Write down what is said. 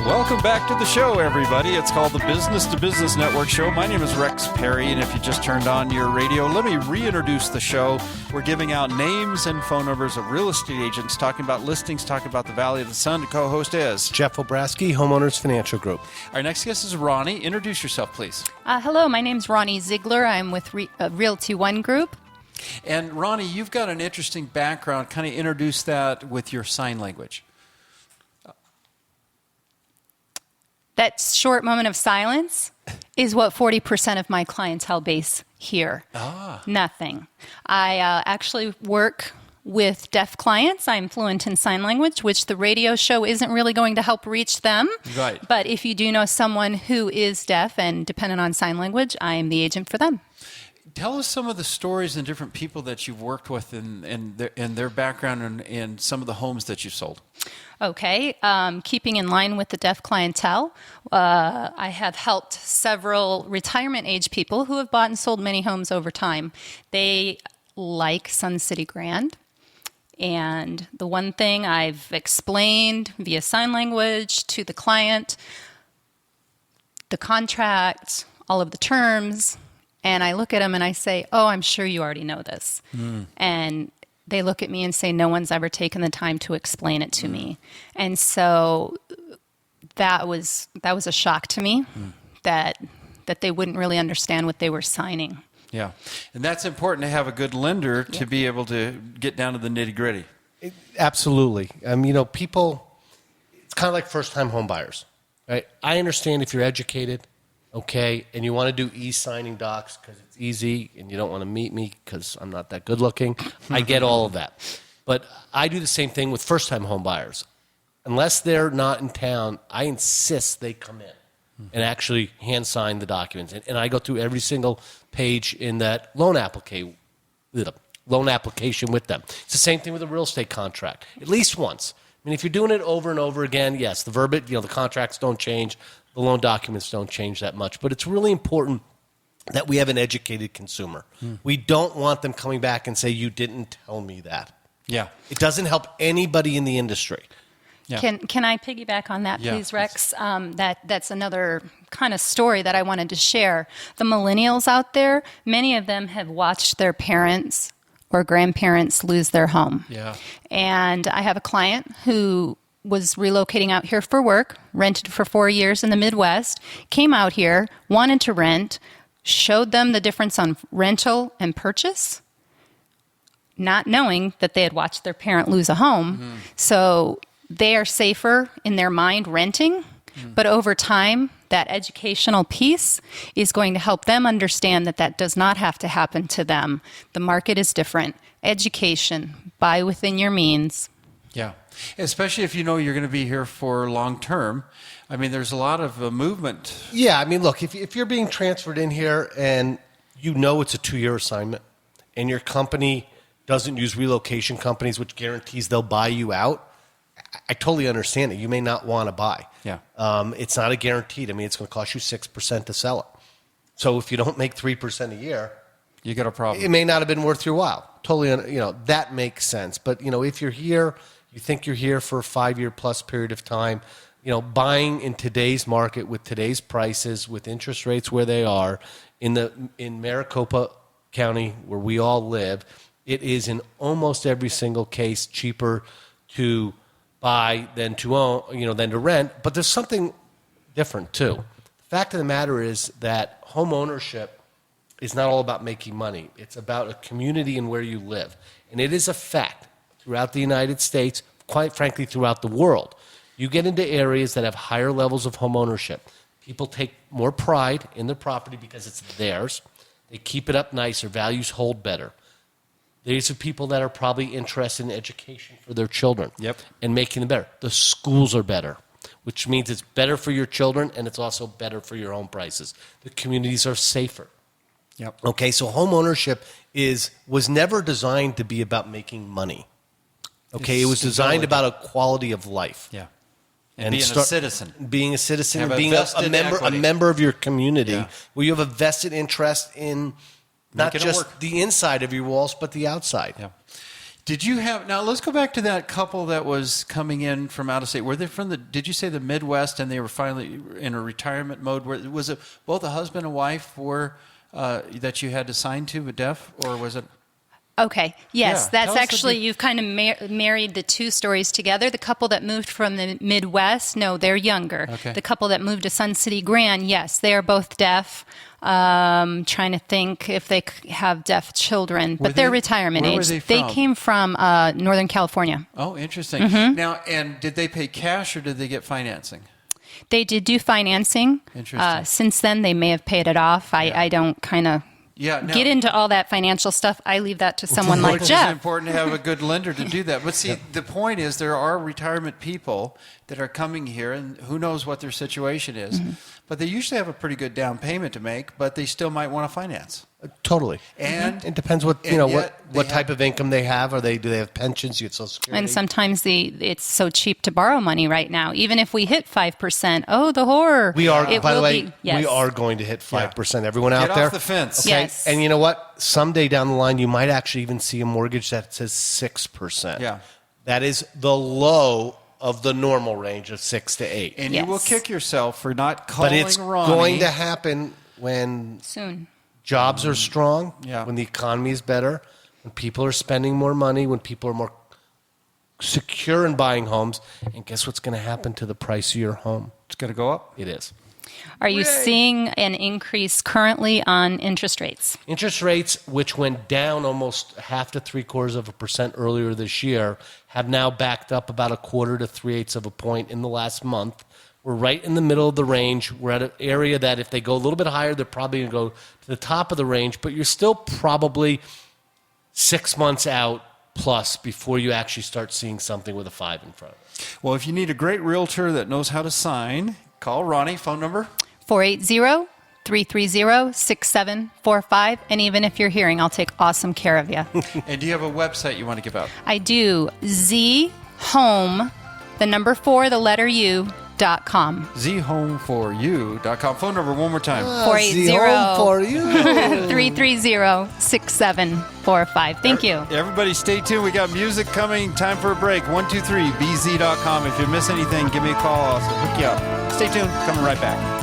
Welcome back to the show, everybody. It's called the Business to Business Network Show. My name is Rex Parry, and if you just turned on your radio, let me reintroduce the show. We're giving out names and phone numbers of real estate agents, talking about listings, talking about the Valley of the Sun. The co-host is Jeff Obrasky, Homeowners Financial Group. Our next guest is Ronni. Introduce yourself, please. Hello, my name's Ronni Zeigler. I'm with Realty One Group. And Ronni, you've got an interesting background. Kind of introduce that with your sign language. That short moment of silence is what 40% of my clientele base hear. Nothing. I actually work with deaf clients. I'm fluent in sign language, which the radio show isn't really going to help reach them. Right. But if you do know someone who is deaf and dependent on sign language, I am the agent for them. Tell us some of the stories and different people that you've worked with and their background and some of the homes that you've sold. Okay, keeping in line with the deaf clientele, I have helped several retirement age people who have bought and sold many homes over time. They like Sun City Grand. And the one thing I've explained via sign language to the client, the contract, all of the terms, and I look at them and I say, oh, I'm sure you already know this. And they look at me and say, no one's ever taken the time to explain it to me. And so that was a shock to me that they wouldn't really understand what they were signing. Yeah. And that's important to have a good lender to be able to get down to the nitty gritty. Absolutely. People, it's kind of like first-time home buyers, right? I understand if you're educated, okay, and you want to do e-signing docs because it's easy and you don't want to meet me because I'm not that good looking. I get all of that. But I do the same thing with first-time home buyers. Unless they're not in town, I insist they come in and actually hand sign the documents. And I go through every single page in that loan application with them. It's the same thing with a real estate contract, at least once. I mean, if you're doing it over and over again, yes, the verbiage, the contracts don't change. The loan documents don't change that much, but it's really important that we have an educated consumer. We don't want them coming back and say, you didn't tell me that. Yeah. It doesn't help anybody in the industry. Yeah. Can I piggyback on that, please, Rex? That's another kind of story that I wanted to share. The millennials out there, many of them have watched their parents or grandparents lose their home. Yeah. And I have a client who was relocating out here for work, rented for 4 years in the Midwest, came out here, wanted to rent, showed them the difference on rental and purchase, not knowing that they had watched their parent lose a home. So they are safer in their mind renting, but over time, that educational piece is going to help them understand that that does not have to happen to them. The market is different. Education, buy within your means. Yeah, especially if you know you're going to be here for long term. I mean, there's a lot of movement. Yeah, I mean, look, if you're being transferred in here and you know it's a 2-year assignment and your company doesn't use relocation companies, which guarantees they'll buy you out, I totally understand it. You may not want to buy. Yeah. It's not a guaranteed. I mean, it's going to cost you 6% to sell it. So if you don't make 3% a year, you got a problem. It may not have been worth your while. Totally, that makes sense. But, if you're here, you think you're here for a 5-year plus period of time, buying in today's market with today's prices, with interest rates where they are, in Maricopa County where we all live, it is in almost every single case cheaper to buy than to own, than to rent. But there's something different too. The fact of the matter is that home ownership is not all about making money. It's about a community and where you live. And it is a fact throughout the United States, quite frankly, throughout the world. You get into areas that have higher levels of home ownership. People take more pride in their property because it's theirs. They keep it up nicer. Values hold better. These are people that are probably interested in education for their children and making them better. The schools are better, which means it's better for your children and it's also better for your home prices. The communities are safer. Yep. Okay, so home ownership was never designed to be about making money. Okay, it was designed about a quality of life. Yeah. And being a citizen. Being a citizen and being a member of your community where you have a vested interest in not just the inside of your walls, but the outside. Yeah. Did you have, now let's go back to that couple that was coming in from out of state. Were they from did you say the Midwest, and they were finally in a retirement mode? Was it both a husband and wife that you had to sign to with deaf, or was it? Okay. Yes, Yeah. that's Tell us actually, you've kind of married the two stories together. The couple that moved from the Midwest, no, they're younger. Okay. The couple that moved to Sun City Grand, yes, they are both deaf. Trying to think if they have deaf children, but they're retirement where were age. they They from? came from Northern California. Oh, interesting. Mm-hmm. Now, and did they pay cash or did they get financing? They did do financing. Interesting. Since then, they may have paid it off. I don't kind of Yeah, now, get into all that financial stuff. I leave that to someone like Which is Jeff. important to have a good lender to do that. But see, the point is there are retirement people that are coming here, and who knows what their situation is. Mm-hmm. But they usually have a pretty good down payment to make, but they still might want to finance. Totally. And It depends what and yet what they type have- of income they have. Do they have pensions? You get Social Security. And sometimes it's so cheap to borrow money right now. Even if we hit 5%, oh, the horror. We are, It by the will way, be- yes. we are going to hit 5%. Everyone Get out there, off the fence. Okay? Yes. And you know what? Someday down the line, you might actually even see a mortgage that says 6%. Yeah. That is the low of the normal range of 6 to 8. And you will Yes. kick yourself for not calling But it's Ronnie. going to happen when Soon. jobs are strong, Yeah. when the economy is better, when people are spending more money, when people are more secure in buying homes. And guess what's going to happen to the price of your home? It's going to go up. It is. Are you seeing an increase currently on interest rates? Interest rates, which went down almost 0.5 to 0.75% earlier this year, have now backed up about 1/4 to 3/8 of a point in the last month. We're right in the middle of the range. We're at an area that if they go a little bit higher, they're probably going to go to the top of the range, but you're still probably 6 months out plus before you actually start seeing something with a 5 in front of it. Well, if you need a great realtor that knows how to sign, call Ronnie. Phone number? 480-330-6745. And even if you're hearing, I'll take awesome care of you. And do you have a website you want to give out? I do. zhome, the number 4, the letter U.com. zhomeforyou.com. Phone number one more time. 480 home for you. 330-6745. Thank you. Everybody stay tuned. We got music coming. Time for a break. 123bz.com. If you miss anything, give me a call. I'll hook you up. Stay tuned. Coming right back.